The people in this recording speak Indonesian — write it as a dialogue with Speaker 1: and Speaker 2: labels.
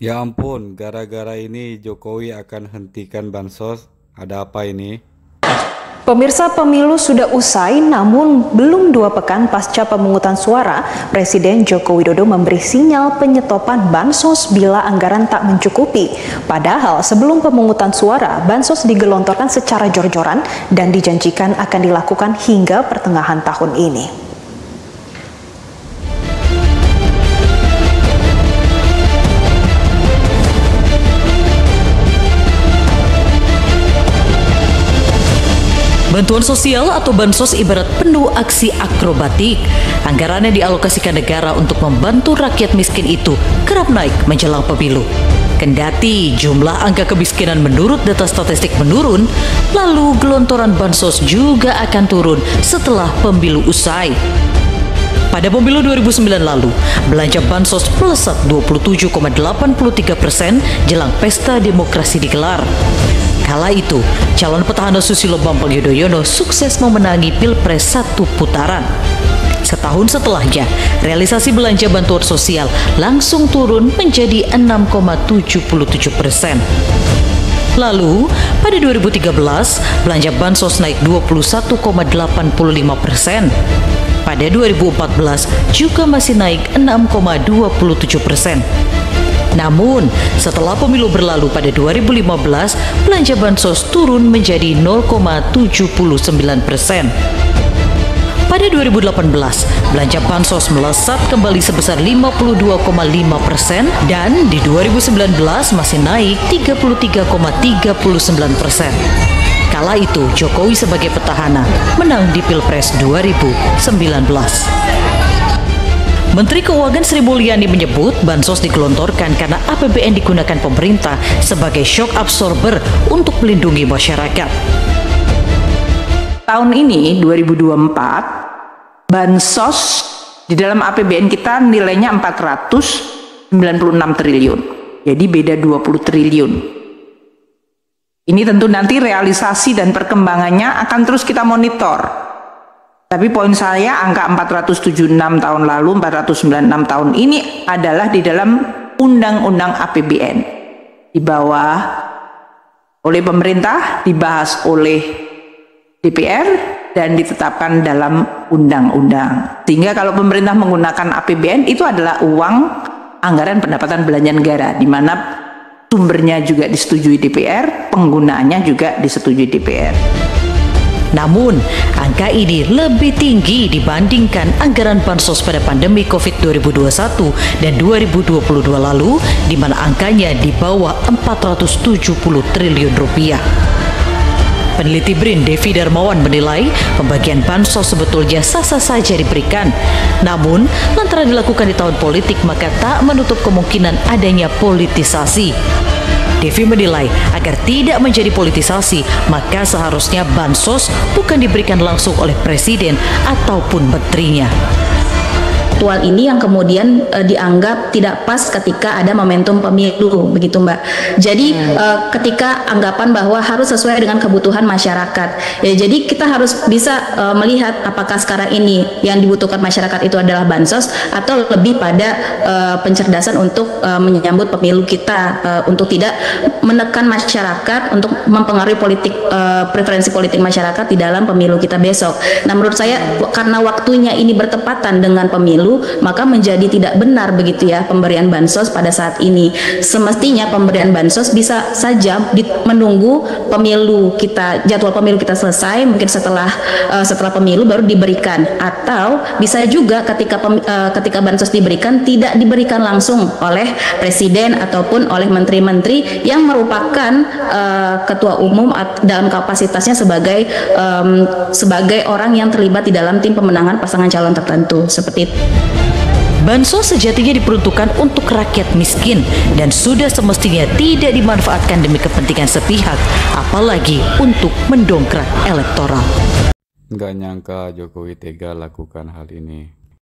Speaker 1: Ya ampun, gara-gara ini Jokowi akan hentikan bansos. Ada apa ini?
Speaker 2: Pemirsa, pemilu sudah usai, namun belum 2 pekan pasca pemungutan suara, Presiden Joko Widodo memberi sinyal penyetopan bansos bila anggaran tak mencukupi. Padahal sebelum pemungutan suara, bansos digelontorkan secara jor-joran dan dijanjikan akan dilakukan hingga pertengahan tahun ini.
Speaker 3: Bantuan sosial atau bansos ibarat penuh aksi akrobatik. Anggarannya dialokasikan negara untuk membantu rakyat miskin itu kerap naik menjelang pemilu. Kendati jumlah angka kemiskinan menurut data statistik menurun, lalu gelontoran bansos juga akan turun setelah pemilu usai. Pada pemilu 2009 lalu, belanja bansos melesat 27,83% jelang pesta demokrasi digelar. Kala itu, calon petahana Susilo Bambang Yudhoyono sukses memenangi Pilpres 1 putaran. Setahun setelahnya, realisasi belanja bantuan sosial langsung turun menjadi 6,77%. Lalu, pada 2013, belanja bansos naik 21,85%. Pada 2014 juga masih naik 6,27%. Namun, setelah pemilu berlalu pada 2015, belanja bansos turun menjadi 0,79%. Pada 2018, belanja bansos melesat kembali sebesar 52,5% dan di 2019 masih naik 33,39%. Kala itu, Jokowi sebagai petahana menang di Pilpres 2019. Menteri Keuangan Sri Mulyani menyebut bansos digelontorkan karena APBN digunakan pemerintah sebagai shock absorber untuk melindungi masyarakat.
Speaker 4: Tahun ini 2024 bansos di dalam APBN kita nilainya 496 triliun. Jadi beda 20 triliun. Ini tentu nanti realisasi dan perkembangannya akan terus kita monitor. Tapi poin saya, angka 476 tahun lalu, 496 tahun ini adalah di dalam Undang-Undang APBN. Di bawah oleh pemerintah, dibahas oleh DPR, dan ditetapkan dalam undang-undang. Sehingga kalau pemerintah menggunakan APBN, itu adalah uang anggaran pendapatan belanja negara, di mana sumbernya juga disetujui DPR, penggunaannya juga disetujui DPR.
Speaker 3: Namun, angka ini lebih tinggi dibandingkan anggaran bansos pada pandemi COVID 2021 dan 2022 lalu, di mana angkanya di bawah 470 triliun rupiah. Peneliti BRIN Devi Darmawan menilai pembagian bansos sebetulnya sah-sah saja diberikan. Namun, lantaran dilakukan di tahun politik maka tak menutup kemungkinan adanya politisasi. Devi menilai agar tidak menjadi politisasi, maka seharusnya bansos bukan diberikan langsung oleh presiden ataupun menterinya.
Speaker 5: Aktual ini yang kemudian dianggap tidak pas ketika ada momentum pemilu, begitu Mbak. Jadi ketika anggapan bahwa harus sesuai dengan kebutuhan masyarakat, ya, jadi kita harus bisa melihat apakah sekarang ini yang dibutuhkan masyarakat itu adalah bansos atau lebih pada pencerdasan untuk menyambut pemilu kita, untuk tidak menekan masyarakat untuk mempengaruhi preferensi politik masyarakat di dalam pemilu kita besok. Nah, menurut saya karena waktunya ini bertepatan dengan pemilu, maka menjadi tidak benar begitu ya pemberian bansos pada saat ini. Semestinya pemberian bansos bisa saja menunggu pemilu kita, jadwal pemilu kita selesai, mungkin setelah pemilu baru diberikan, atau bisa juga ketika bansos diberikan tidak diberikan langsung oleh presiden ataupun oleh menteri-menteri yang merupakan ketua umum dalam kapasitasnya sebagai orang yang terlibat di dalam tim pemenangan pasangan calon tertentu, seperti itu.
Speaker 3: Bansos sejatinya diperuntukkan untuk rakyat miskin dan sudah semestinya tidak dimanfaatkan demi kepentingan sepihak, apalagi untuk mendongkrak elektoral.
Speaker 1: Nggak nyangka Jokowi tega lakukan hal ini.